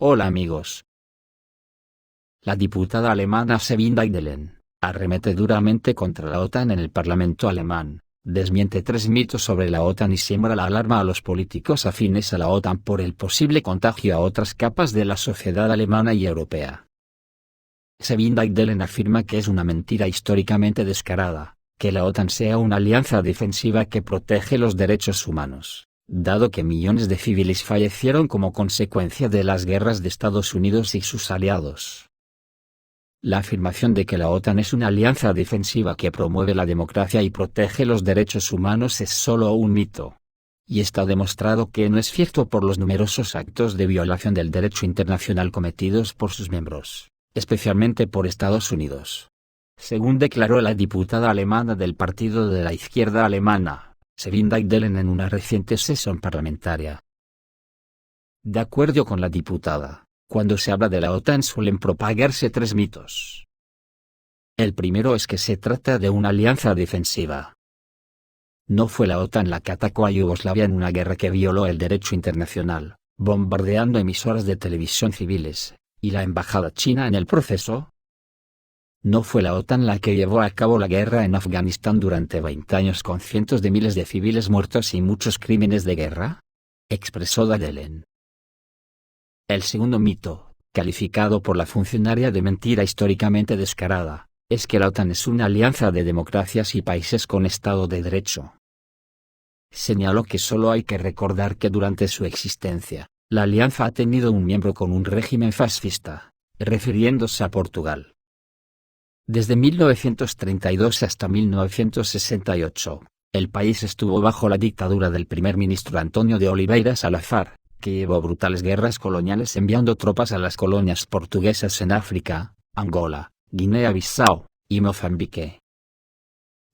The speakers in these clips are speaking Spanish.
Hola amigos. La diputada alemana Sabine Daidelen arremete duramente contra la OTAN en el Parlamento alemán, desmiente 3 mitos sobre la OTAN y siembra la alarma a los políticos afines a la OTAN por el posible contagio a otras capas de la sociedad alemana y europea. Sabine Daidelen afirma que es una mentira históricamente descarada, que la OTAN sea una alianza defensiva que protege los derechos humanos, dado que millones de civiles fallecieron como consecuencia de las guerras de Estados Unidos y sus aliados. La afirmación de que la OTAN es una alianza defensiva que promueve la democracia y protege los derechos humanos es solo un mito. Y está demostrado que no es cierto por los numerosos actos de violación del derecho internacional cometidos por sus miembros, especialmente por Estados Unidos. Según declaró la diputada alemana del Partido de la Izquierda Alemana, Sabine Daidelen en una reciente sesión parlamentaria. De acuerdo con la diputada, cuando se habla de la OTAN suelen propagarse 3 mitos. El primero es que se trata de una alianza defensiva. No fue la OTAN la que atacó a Yugoslavia en una guerra que violó el derecho internacional, bombardeando emisoras de televisión civiles, y la embajada china en el proceso. No fue la OTAN la que llevó a cabo la guerra en Afganistán durante 20 años con cientos de miles de civiles muertos y muchos crímenes de guerra, expresó Daidelen. El segundo mito, calificado por la funcionaria de mentira históricamente descarada, es que la OTAN es una alianza de democracias y países con Estado de Derecho. Señaló que solo hay que recordar que durante su existencia, la alianza ha tenido un miembro con un régimen fascista, refiriéndose a Portugal. Desde 1932 hasta 1968, el país estuvo bajo la dictadura del primer ministro António de Oliveira Salazar, que llevó brutales guerras coloniales enviando tropas a las colonias portuguesas en África, Angola, Guinea-Bissau y Mozambique.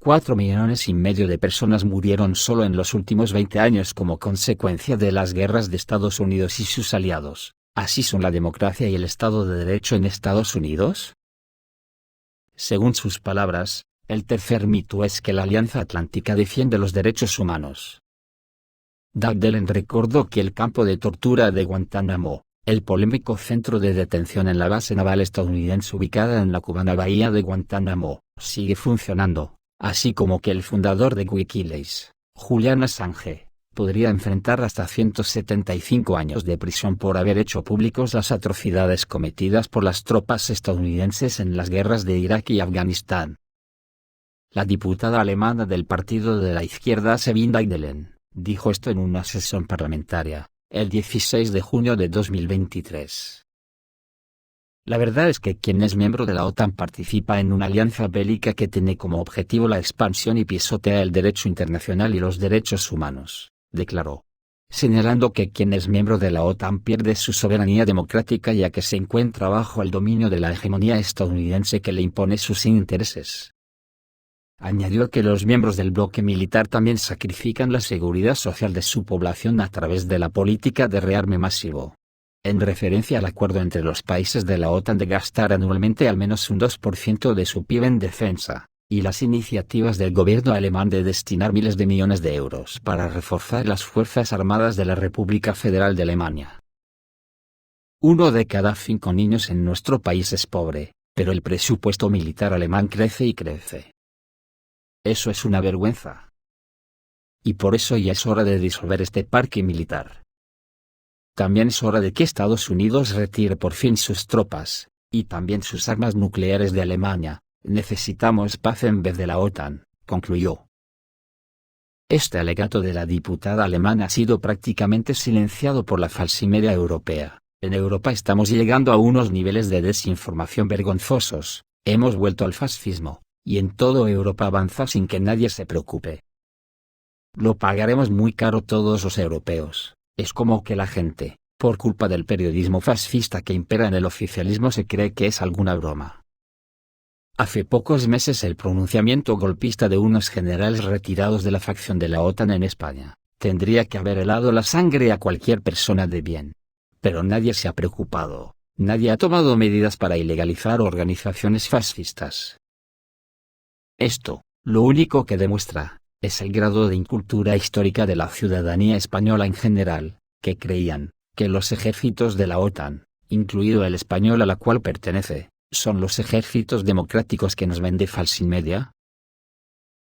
4,5 millones de personas murieron solo en los últimos 20 años como consecuencia de las guerras de Estados Unidos y sus aliados. ¿Así son la democracia y el Estado de Derecho en Estados Unidos? Según sus palabras, el tercer mito es que la Alianza Atlántica defiende los derechos humanos. Daidelen recordó que el campo de tortura de Guantánamo, el polémico centro de detención en la base naval estadounidense ubicada en la cubana bahía de Guantánamo, sigue funcionando, así como que el fundador de Wikileaks, Julian Assange, podría enfrentar hasta 175 años de prisión por haber hecho públicos las atrocidades cometidas por las tropas estadounidenses en las guerras de Irak y Afganistán. La diputada alemana del Partido de la Izquierda Sabine Daidelen dijo esto en una sesión parlamentaria, el 16 de junio de 2023. La verdad es que quien es miembro de la OTAN participa en una alianza bélica que tiene como objetivo la expansión y pisotea el derecho internacional y los derechos humanos, declaró. Señalando que quien es miembro de la OTAN pierde su soberanía democrática ya que se encuentra bajo el dominio de la hegemonía estadounidense que le impone sus intereses. Añadió que los miembros del bloque militar también sacrifican la seguridad social de su población a través de la política de rearme masivo. En referencia al acuerdo entre los países de la OTAN de gastar anualmente al menos un 2% de su PIB en defensa, y las iniciativas del gobierno alemán de destinar miles de millones de euros para reforzar las Fuerzas Armadas de la República Federal de Alemania. 1 de cada 5 niños en nuestro país es pobre, pero el presupuesto militar alemán crece y crece. Eso es una vergüenza. Y por eso ya es hora de disolver este parque militar. También es hora de que Estados Unidos retire por fin sus tropas, y también sus armas nucleares de Alemania. Necesitamos paz en vez de la OTAN, concluyó. Este alegato de la diputada alemana ha sido prácticamente silenciado por la falsimedia europea. En Europa estamos llegando a unos niveles de desinformación vergonzosos, hemos vuelto al fascismo. Y en toda Europa avanza sin que nadie se preocupe. Lo pagaremos muy caro todos los europeos. Es como que la gente, por culpa del periodismo fascista que impera en el oficialismo, se cree que es alguna broma. Hace pocos meses el pronunciamiento golpista de unos generales retirados de la facción de la OTAN en España tendría que haber helado la sangre a cualquier persona de bien. Pero nadie se ha preocupado, nadie ha tomado medidas para ilegalizar organizaciones fascistas. Esto, lo único que demuestra, es el grado de incultura histórica de la ciudadanía española en general, que creían que los ejércitos de la OTAN incluido el español a la cual pertenece, son los ejércitos democráticos que nos vende Falsimedia?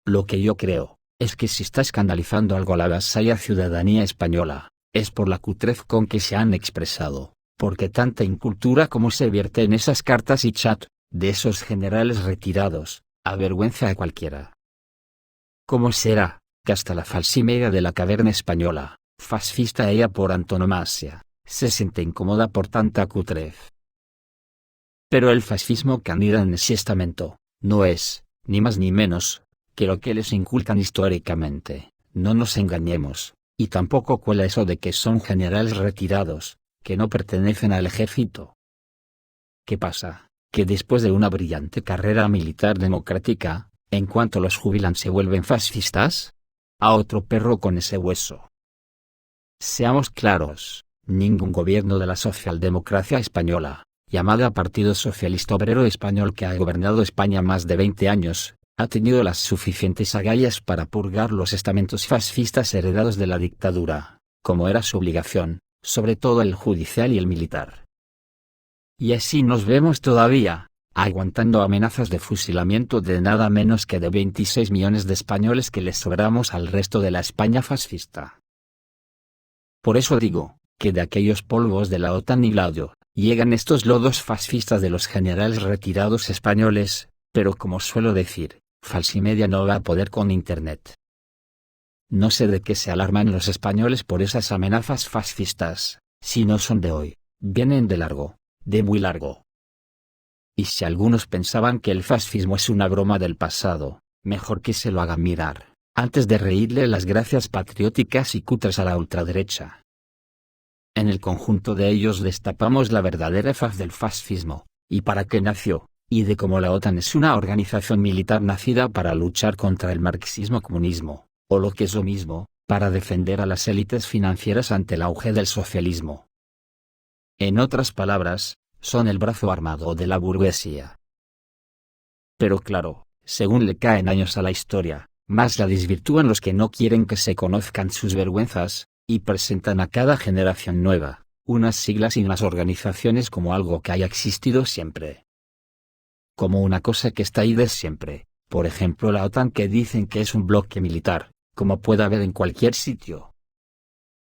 Lo que yo creo, es que si está escandalizando algo a la vasalla ciudadanía española, es por la cutrez con que se han expresado, porque tanta incultura como se vierte en esas cartas y chat, de esos generales retirados, avergüenza a cualquiera. ¿Cómo será, que hasta la Falsimedia de la caverna española, fascista ella por antonomasia, se siente incómoda por tanta cutrez? Pero el fascismo que anida en ese estamento, no es, ni más ni menos, que lo que les inculcan históricamente, no nos engañemos, y tampoco cuela eso de que son generales retirados, que no pertenecen al ejército. ¿Qué pasa? Que después de una brillante carrera militar democrática, en cuanto los jubilan se vuelven fascistas. A otro perro con ese hueso. Seamos claros, ningún gobierno de la socialdemocracia española, llamada Partido Socialista Obrero Español que ha gobernado España más de 20 años, ha tenido las suficientes agallas para purgar los estamentos fascistas heredados de la dictadura, como era su obligación, sobre todo el judicial y el militar. Y así nos vemos todavía, aguantando amenazas de fusilamiento de nada menos que de 26 millones de españoles que les sobramos al resto de la España fascista. Por eso digo, que de aquellos polvos de la OTAN y Gladio, llegan estos lodos fascistas de los generales retirados españoles, pero como suelo decir, Falsimedia no va a poder con Internet. No sé de qué se alarman los españoles por esas amenazas fascistas, si no son de hoy, vienen de largo, de muy largo. Y si algunos pensaban que el fascismo es una broma del pasado, mejor que se lo hagan mirar, antes de reírle las gracias patrióticas y cutres a la ultraderecha. En el conjunto de ellos destapamos la verdadera faz del fascismo, y para qué nació, y de cómo la OTAN es una organización militar nacida para luchar contra el marxismo-comunismo, o lo que es lo mismo, para defender a las élites financieras ante el auge del socialismo. En otras palabras, son el brazo armado de la burguesía. Pero claro, según le caen años a la historia, más la desvirtúan los que no quieren que se conozcan sus vergüenzas, y presentan a cada generación nueva, unas siglas y unas organizaciones como algo que haya existido siempre. Como una cosa que está ahí de siempre, por ejemplo la OTAN que dicen que es un bloque militar, como puede haber en cualquier sitio.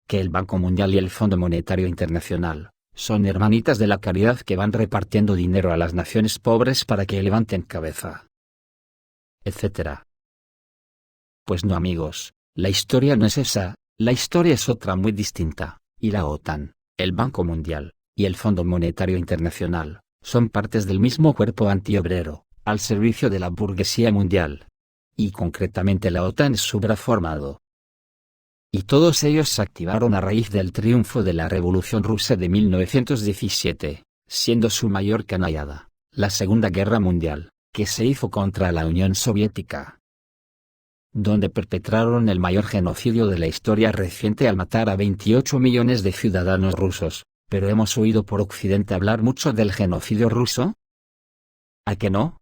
Que el Banco Mundial y el Fondo Monetario Internacional son hermanitas de la caridad que van repartiendo dinero a las naciones pobres para que levanten cabeza, etc. Pues no amigos, la historia no es esa, la historia es otra muy distinta, y la OTAN, el Banco Mundial, y el Fondo Monetario Internacional, son partes del mismo cuerpo antiobrero, al servicio de la burguesía mundial. Y concretamente la OTAN es su brazo armado. Y todos ellos se activaron a raíz del triunfo de la Revolución Rusa de 1917, siendo su mayor canallada, la Segunda Guerra Mundial, que se hizo contra la Unión Soviética, donde perpetraron el mayor genocidio de la historia reciente al matar a 28 millones de ciudadanos rusos. ¿Pero hemos oído por Occidente hablar mucho del genocidio ruso? ¿A que no?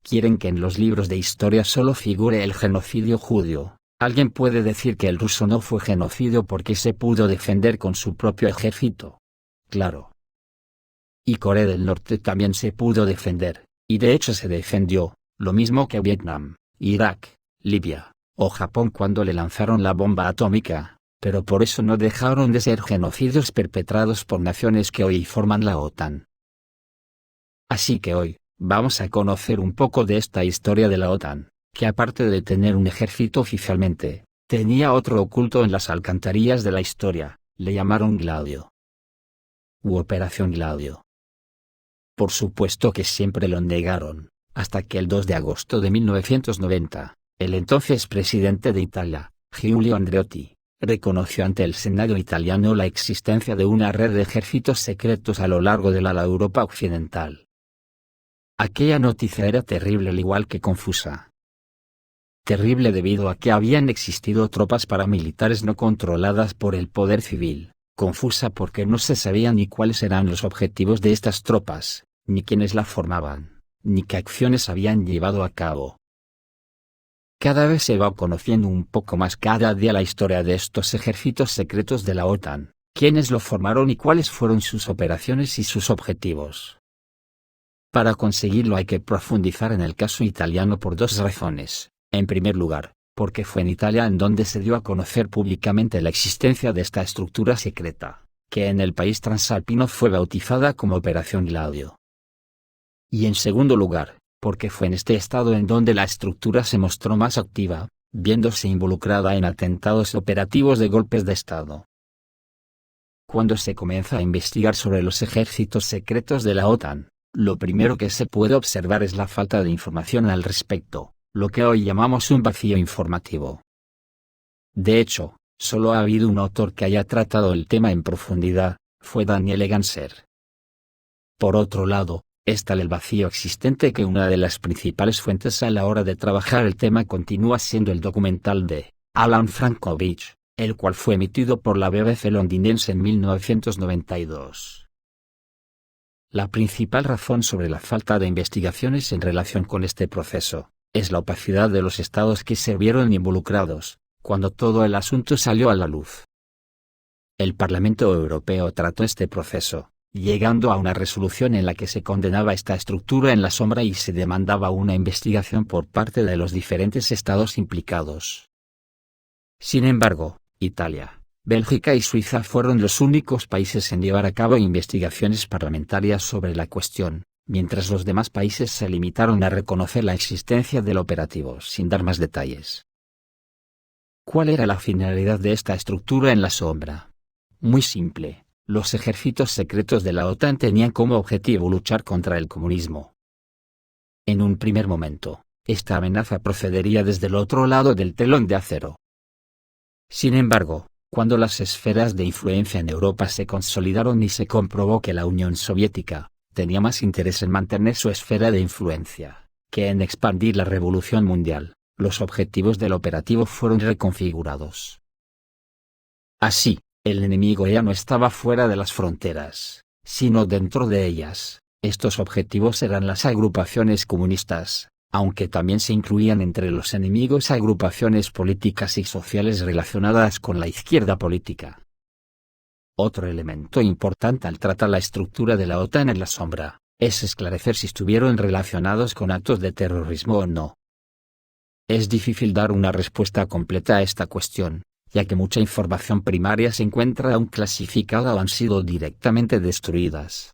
Quieren que en los libros de historia solo figure el genocidio judío. ¿Alguien puede decir que el ruso no fue genocidio porque se pudo defender con su propio ejército? Claro. Y Corea del Norte también se pudo defender, y de hecho se defendió, lo mismo que Vietnam, Irak, Libia, o Japón cuando le lanzaron la bomba atómica, pero por eso no dejaron de ser genocidios perpetrados por naciones que hoy forman la OTAN. Así que hoy, vamos a conocer un poco de esta historia de la OTAN, que aparte de tener un ejército oficialmente, tenía otro oculto en las alcantarillas de la historia, le llamaron Gladio. U Operación Gladio. Por supuesto que siempre lo negaron, hasta que el 2 de agosto de 1990, el entonces presidente de Italia, Giulio Andreotti, reconoció ante el Senado italiano la existencia de una red de ejércitos secretos a lo largo de la Europa occidental. Aquella noticia era terrible al igual que confusa. Terrible debido a que habían existido tropas paramilitares no controladas por el poder civil, confusa porque no se sabía ni cuáles eran los objetivos de estas tropas, ni quiénes la formaban, ni qué acciones habían llevado a cabo. Cada vez se va conociendo un poco más cada día la historia de estos ejércitos secretos de la OTAN, quiénes lo formaron y cuáles fueron sus operaciones y sus objetivos. Para conseguirlo hay que profundizar en el caso italiano por dos razones. En primer lugar, porque fue en Italia en donde se dio a conocer públicamente la existencia de esta estructura secreta, que en el país transalpino fue bautizada como Operación Gladio. Y en segundo lugar, porque fue en este estado en donde la estructura se mostró más activa, viéndose involucrada en atentados operativos de golpes de Estado. Cuando se comienza a investigar sobre los ejércitos secretos de la OTAN, lo primero que se puede observar es la falta de información al respecto, lo que hoy llamamos un vacío informativo. De hecho, solo ha habido un autor que haya tratado el tema en profundidad, fue Daniele Ganser. Por otro lado, es tal el vacío existente que una de las principales fuentes a la hora de trabajar el tema continúa siendo el documental de Alan Frankovich, el cual fue emitido por la BBC londinense en 1992. La principal razón sobre la falta de investigaciones en relación con este proceso, es la opacidad de los estados que se vieron involucrados, cuando todo el asunto salió a la luz. El Parlamento Europeo trató este proceso, llegando a una resolución en la que se condenaba esta estructura en la sombra y se demandaba una investigación por parte de los diferentes estados implicados. Sin embargo, Italia, Bélgica y Suiza fueron los únicos países en llevar a cabo investigaciones parlamentarias sobre la cuestión, mientras los demás países se limitaron a reconocer la existencia del operativo sin dar más detalles. ¿Cuál era la finalidad de esta estructura en la sombra? Muy simple, los ejércitos secretos de la OTAN tenían como objetivo luchar contra el comunismo. En un primer momento, esta amenaza procedería desde el otro lado del telón de acero. Sin embargo, cuando las esferas de influencia en Europa se consolidaron y se comprobó que la Unión Soviética tenía más interés en mantener su esfera de influencia que en expandir la revolución mundial, los objetivos del operativo fueron reconfigurados. Así, el enemigo ya no estaba fuera de las fronteras, sino dentro de ellas. Estos objetivos eran las agrupaciones comunistas, aunque también se incluían entre los enemigos agrupaciones políticas y sociales relacionadas con la izquierda política. Otro elemento importante al tratar la estructura de la OTAN en la sombra, es esclarecer si estuvieron relacionados con actos de terrorismo o no. Es difícil dar una respuesta completa a esta cuestión, ya que mucha información primaria se encuentra aún clasificada o han sido directamente destruidas.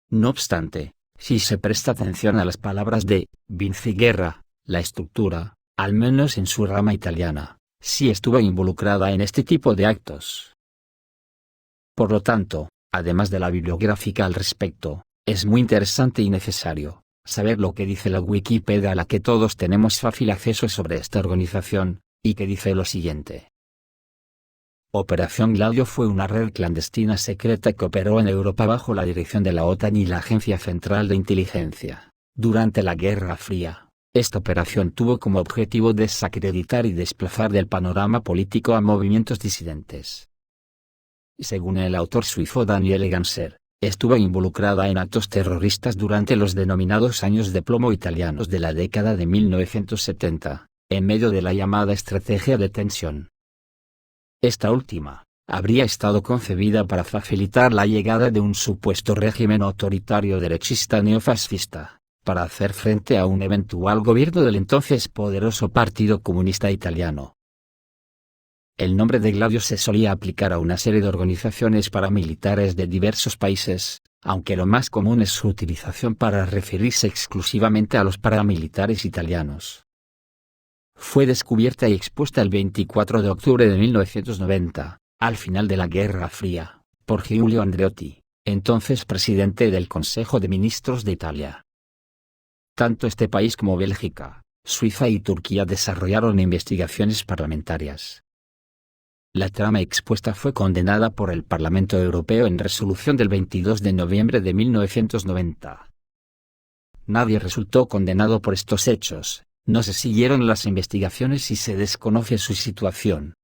No obstante, si se presta atención a las palabras de Vinci Guerra, la estructura, al menos en su rama italiana, sí estuvo involucrada en este tipo de actos. Por lo tanto, además de la bibliográfica al respecto, es muy interesante y necesario saber lo que dice la Wikipedia a la que todos tenemos fácil acceso sobre esta organización, y que dice lo siguiente. Operación Gladio fue una red clandestina secreta que operó en Europa bajo la dirección de la OTAN y la Agencia Central de Inteligencia. Durante la Guerra Fría, esta operación tuvo como objetivo desacreditar y desplazar del panorama político a movimientos disidentes. Según el autor suizo Daniele Ganser, estuvo involucrada en actos terroristas durante los denominados años de plomo italianos de la década de 1970, en medio de la llamada estrategia de tensión. Esta última, habría estado concebida para facilitar la llegada de un supuesto régimen autoritario derechista neofascista, para hacer frente a un eventual gobierno del entonces poderoso Partido Comunista Italiano. El nombre de Gladio se solía aplicar a una serie de organizaciones paramilitares de diversos países, aunque lo más común es su utilización para referirse exclusivamente a los paramilitares italianos. Fue descubierta y expuesta el 24 de octubre de 1990, al final de la Guerra Fría, por Giulio Andreotti, entonces presidente del Consejo de Ministros de Italia. Tanto este país como Bélgica, Suiza y Turquía desarrollaron investigaciones parlamentarias. La trama expuesta fue condenada por el Parlamento Europeo en resolución del 22 de noviembre de 1990. Nadie resultó condenado por estos hechos. No se siguieron las investigaciones y se desconoce su situación.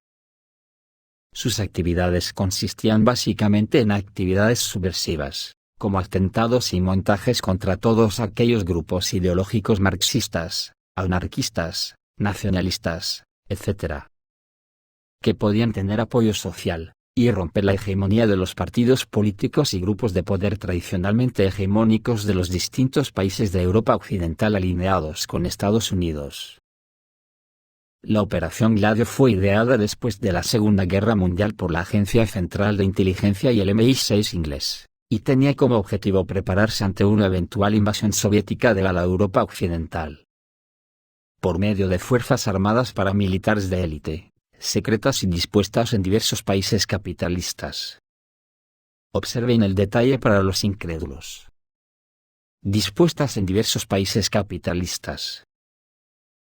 Sus actividades consistían básicamente en actividades subversivas, como atentados y montajes contra todos aquellos grupos ideológicos marxistas, anarquistas, nacionalistas, etc., que podían tener apoyo social, y romper la hegemonía de los partidos políticos y grupos de poder tradicionalmente hegemónicos de los distintos países de Europa Occidental alineados con Estados Unidos. La Operación Gladio fue ideada después de la Segunda Guerra Mundial por la Agencia Central de Inteligencia y el MI6 inglés, y tenía como objetivo prepararse ante una eventual invasión soviética de la Europa Occidental. Por medio de fuerzas armadas paramilitares de élite, secretas y dispuestas en diversos países capitalistas. Observen el detalle para los incrédulos. Dispuestas en diversos países capitalistas.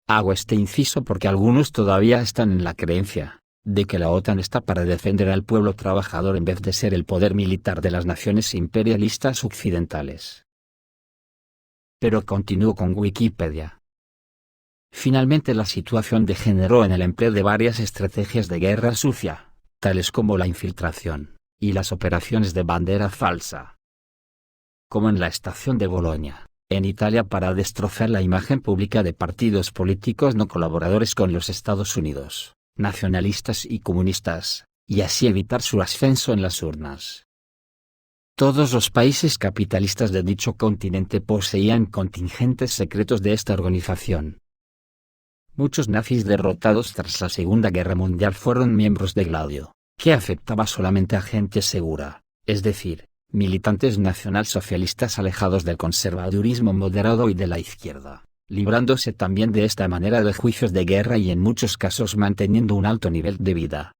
Hago este inciso porque algunos todavía están en la creencia de que la OTAN está para defender al pueblo trabajador en vez de ser el poder militar de las naciones imperialistas occidentales. Pero continúo con Wikipedia. Finalmente la situación degeneró en el empleo de varias estrategias de guerra sucia, tales como la infiltración, y las operaciones de bandera falsa. Como en la estación de Bolonia, en Italia para destrozar la imagen pública de partidos políticos no colaboradores con los Estados Unidos, nacionalistas y comunistas, y así evitar su ascenso en las urnas. Todos los países capitalistas de dicho continente poseían contingentes secretos de esta organización. Muchos nazis derrotados tras la Segunda Guerra Mundial fueron miembros de Gladio, que aceptaba solamente a gente segura, es decir, militantes nacionalsocialistas alejados del conservadurismo moderado y de la izquierda, librándose también de esta manera de juicios de guerra y en muchos casos manteniendo un alto nivel de vida.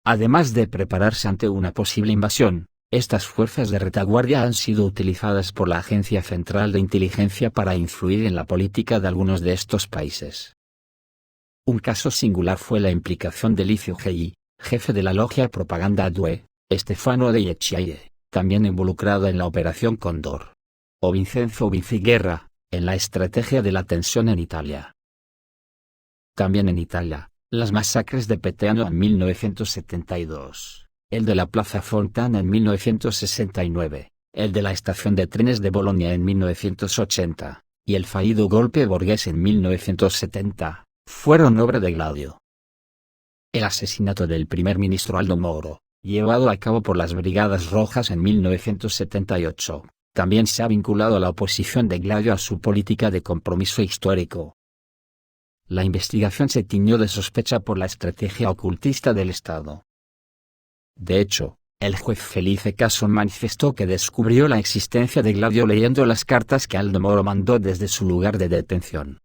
Además de prepararse ante una posible invasión, estas fuerzas de retaguardia han sido utilizadas por la Agencia Central de Inteligencia para influir en la política de algunos de estos países. Un caso singular fue la implicación de Licio Gelli, jefe de la logia Propaganda Due, Stefano de Yecciaie, también involucrado en la Operación Cóndor, o Vincenzo Vinciguerra, en la estrategia de la tensión en Italia. También en Italia, las masacres de Peteano en 1972. El de la Plaza Fontana en 1969, el de la estación de trenes de Bolonia en 1980, y el fallido golpe Borghese en 1970, fueron obra de Gladio. El asesinato del primer ministro Aldo Moro, llevado a cabo por las Brigadas Rojas en 1978, también se ha vinculado a la oposición de Gladio a su política de compromiso histórico. La investigación se tiñó de sospecha por la estrategia ocultista del Estado. De hecho, el juez Felice Casson manifestó que descubrió la existencia de Gladio leyendo las cartas que Aldo Moro mandó desde su lugar de detención.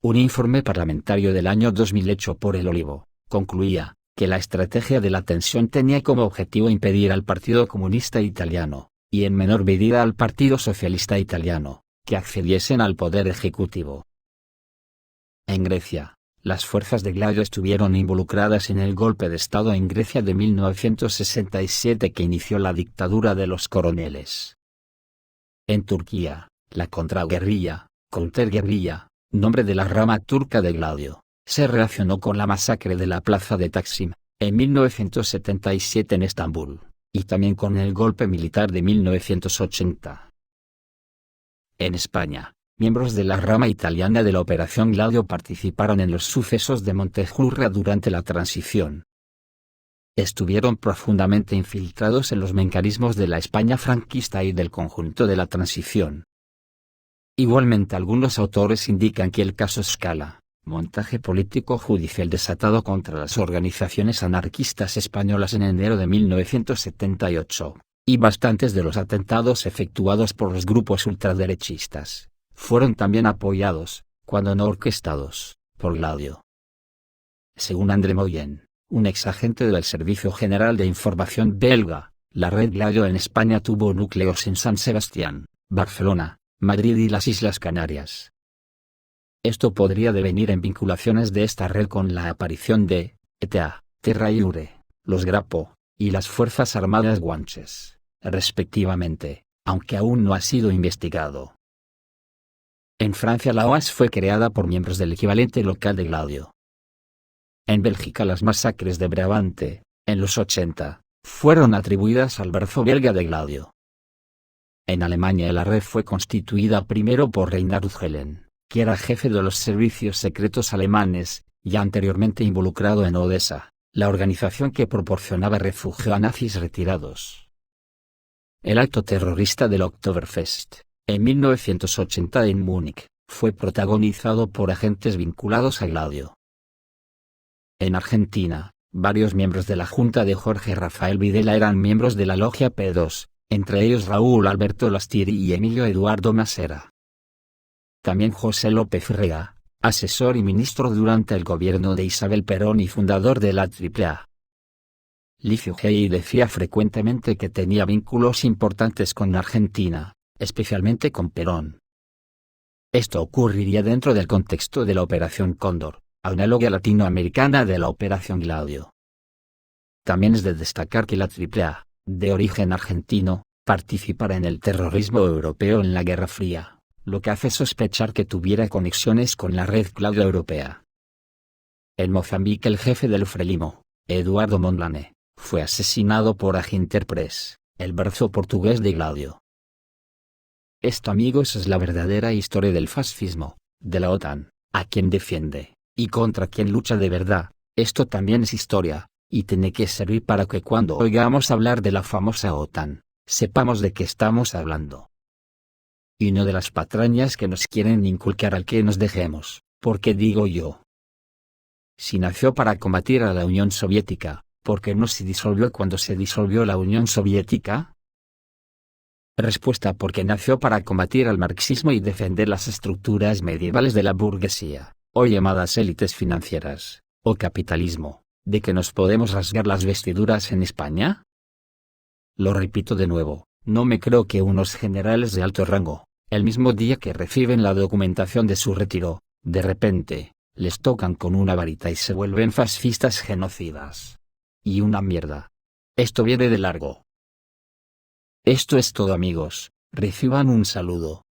Un informe parlamentario del año 2000 hecho por El Olivo, concluía que la estrategia de la tensión tenía como objetivo impedir al Partido Comunista Italiano, y en menor medida al Partido Socialista Italiano, que accediesen al poder ejecutivo. En Grecia, las fuerzas de Gladio estuvieron involucradas en el golpe de Estado en Grecia de 1967 que inició la dictadura de los coroneles. En Turquía, la contraguerrilla, counterguerrilla, nombre de la rama turca de Gladio, se relacionó con la masacre de la plaza de Taksim, en 1977 en Estambul, y también con el golpe militar de 1980. En España, miembros de la rama italiana de la Operación Gladio participaron en los sucesos de Montejurra durante la transición. Estuvieron profundamente infiltrados en los mecanismos de la España franquista y del conjunto de la transición. Igualmente algunos autores indican que el caso Scala, montaje político judicial desatado contra las organizaciones anarquistas españolas en enero de 1978, y bastantes de los atentados efectuados por los grupos ultraderechistas, fueron también apoyados, cuando no orquestados, por Gladio. Según André Moyen, un exagente del Servicio General de Información belga, la red Gladio en España tuvo núcleos en San Sebastián, Barcelona, Madrid y las Islas Canarias. Esto podría devenir en vinculaciones de esta red con la aparición de ETA, Terra Iure, los Grapo, y las Fuerzas Armadas Guanches, respectivamente, aunque aún no ha sido investigado. En Francia la OAS fue creada por miembros del equivalente local de Gladio. En Bélgica las masacres de Brabante, en los 80, fueron atribuidas al brazo belga de Gladio. En Alemania la red fue constituida primero por Reinhard Gehlen, que era jefe de los servicios secretos alemanes, ya anteriormente involucrado en Odessa, la organización que proporcionaba refugio a nazis retirados. El acto terrorista del Oktoberfest, en 1980 en Múnich, fue protagonizado por agentes vinculados a Gladio. En Argentina, varios miembros de la Junta de Jorge Rafael Videla eran miembros de la Logia P2, entre ellos Raúl Alberto Lastieri y Emilio Eduardo Masera. También José López Rega, asesor y ministro durante el gobierno de Isabel Perón y fundador de la AAA. Licio Gelli decía frecuentemente que tenía vínculos importantes con Argentina, especialmente con Perón. Esto ocurriría dentro del contexto de la Operación Cóndor, análoga latinoamericana de la Operación Gladio. También es de destacar que la AAA, de origen argentino, participara en el terrorismo europeo en la Guerra Fría, lo que hace sospechar que tuviera conexiones con la red Gladio europea. En Mozambique el jefe del Frelimo, Eduardo Mondlane, fue asesinado por Aginterpress, el brazo portugués de Gladio. Esto, amigos, es la verdadera historia del fascismo, de la OTAN, a quien defiende, y contra quien lucha de verdad. Esto también es historia, y tiene que servir para que cuando oigamos hablar de la famosa OTAN, sepamos de qué estamos hablando. Y no de las patrañas que nos quieren inculcar al que nos dejemos, porque digo yo. Si nació para combatir a la Unión Soviética, ¿por qué no se disolvió cuando se disolvió la Unión Soviética? Respuesta: porque nació para combatir al marxismo y defender las estructuras medievales de la burguesía, o llamadas élites financieras, o capitalismo, ¿de que nos podemos rasgar las vestiduras en España? Lo repito de nuevo, no me creo que unos generales de alto rango, el mismo día que reciben la documentación de su retiro, de repente, les tocan con una varita y se vuelven fascistas genocidas. Y una mierda. Esto viene de largo. Esto es todo, amigos, reciban un saludo.